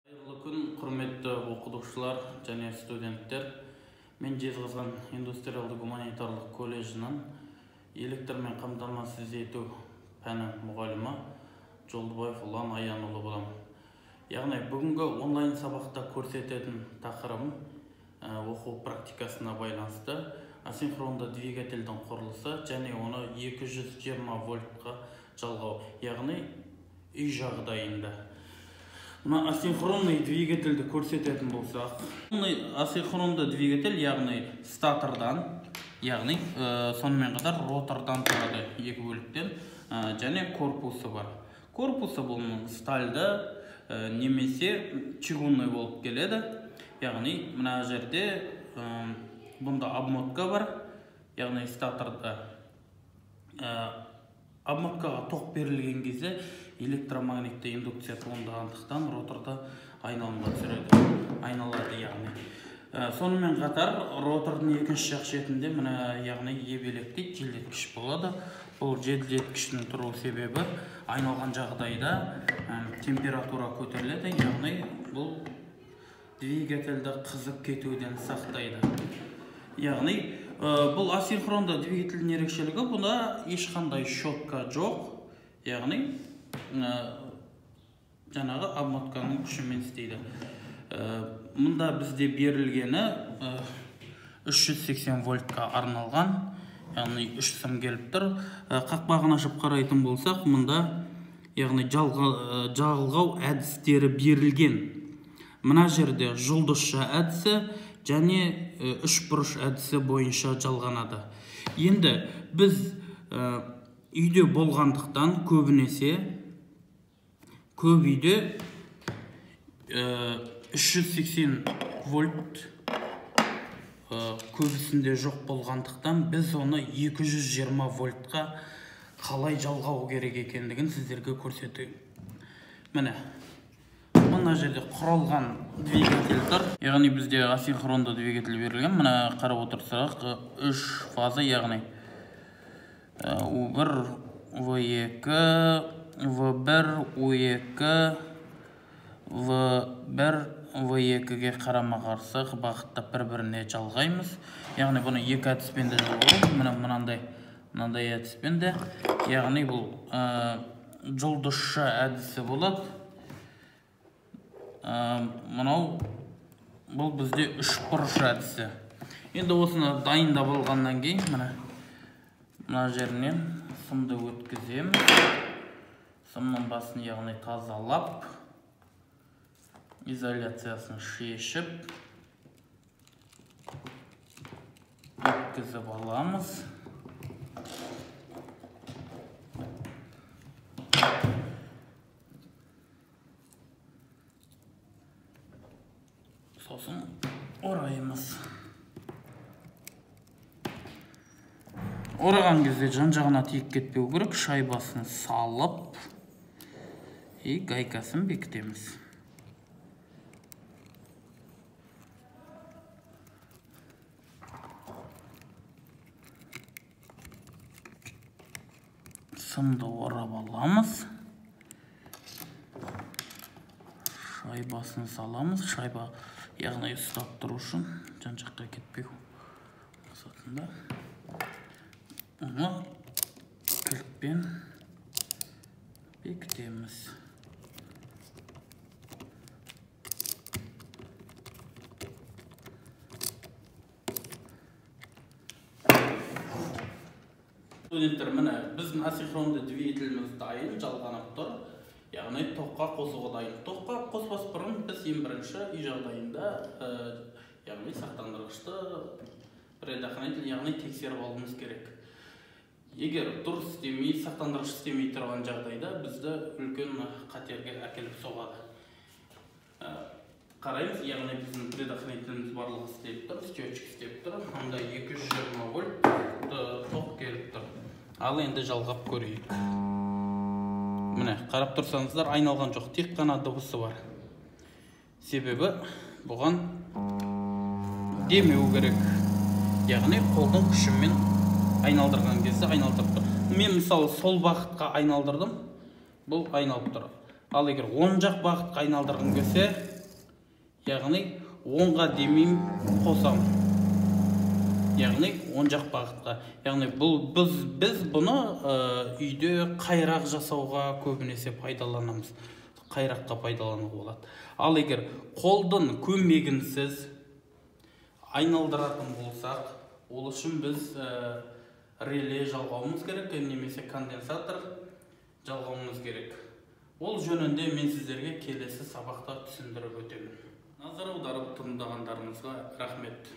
Қайырлы күн, құрметті оқытушылар және студенттер. Мен Жезқазған индустриалды-гуманитарлық колледжінің электрмен қамтамасыз ету пәні мұғалімі Жолдыбаев Ұлан Аянұлы боламын. Яғни бүгінгі онлайн сабақта көрсететін тақырыбым оқу практикасына байланысты асинхронды двигательдің құрылысы және оны 220 вольтқа жалғау, яғни үй жағдайында. Асинхронный двигательді көрсететін болсақ, асинхронды двигатель, яғни статордан, яғни сонымен қатар ротордан тұрады, екі бөліктен, және корпусы бар. Корпусы бұл стальды немесе чугунный болып келеді. Яғни мына жерде бұнда обмотка бар, яғни статорда обмоткаға тоқ берілген кезде электромагнитті индукция туындағандықтан роторда айналымға түсіреді, айналады яғни. Сонымен қатар ротордың екінші жақ шетінде мына яғни ебелектей желдеткіш болады. Бұл желдеткіштің тұру себебі айналған жағдайда температура көтеріледі, яғни бұл двигательді қызып кетуден сақтайды. Яғни бұл асинхронды двигательдің ерекшелігі, бұнда ешқандай щетка жоқ, яғни жаңағы обмотканың күшімен істейді. Мұнда бізде берілгені 380 вольтқа арналған, яғни 3 сым келіп тұр. Қақпағын ашып қарайтын болсақ, мұнда яғни жалғау әдістері берілген. Мына жерде жұлдызша әдісі және үшбұрыш әдісі бойынша жалғанады. Енді біз үйде болғандықтан көбінесе көп үйде 380 вольт көбісінде жоқ болғандықтан біз оны 220 вольтқа қалай жалғау керек екендігін сіздерге көрсетейін. Міне мына жерде құралған двигатель тұр. Яғни бізде асинхронды двигатель берілген. Мына қарап отырсақ 3 фаза, яғни U1, V2, V1, U2, V1, V2-ге қарама-қарсы бағытта бір-біріне жалғаймыз. Яғни бұны екі әдіспен де жалғау. Мынандай әдіспен де. Яғни бұл жұлдызша әдісі болады. Бұл бізде үшбұрыш әдісі. Енді осыны дайында болғаннан кейін мына жерінен сымды өткізем. Сымның басын яғни тазалап, изоляциясын шешіп, өткізіп аламыз. Сосын ораймыз. Ораған кезде жан-жағына тиіп кетпеу керек. Шайбасын салып, гайкасын бекітеміз. Сымды орап аламыз. Шайбасын саламыз. Шайба яғни ұстап тұру үшін, жан-жаққа кетпеу мақсатында. Оны кілтпен бекітеміз. Студенттер, міне біздің асинхронды двигательіміз дайын, жалғанып тұр. Яғни тоққа қосуға дайын. Тоққа қоспас бұрын біз ең бірінші үй жағдайында яғни сақтандырғышты предохранитель, яғни тексеріп алуымыз керек. Егер дұрыс істемей, сақтандырғыш істемей тұрған жағдайда бізді үлкен қатерге әкеліп соғады. Қараймыз, яғни біздің предохранителіміз барлығы істеп тұр, счетчик істеп тұр. Мұнда 220 вольт тоқ келіп тұр. Ал енді жалғап көрейік. Міне, қарап тұрсаңыздар, айналған жоқ, тек қана дыбысы бар. Себебі бұған демеу керек. Яғни қолдың күшімен айналдырған кезде айналдырып тұр. Мен мысалы сол бағытқа айналдырдым, бұл айналып тұр. Ал егер оң жақ бағытқа айналдырғым келсе, яғни оңға демеймін, қосамын. Яғни оң жақ бағытқа. Яғни біз бұны үйде қайрақ жасауға көбінесе пайдаланамыз. Қайраққа пайдалануға болады. Ал егер қолдың көмегінсіз айналдыратын болсақ, ол үшін біз реле жалғауымыз керек, немесе конденсатор жалғауымыз керек. Ол жөнінде мен сіздерге келесі сабақта түсіндіріп өтемін. Назар аударып тыңдағандарыңызға рахмет.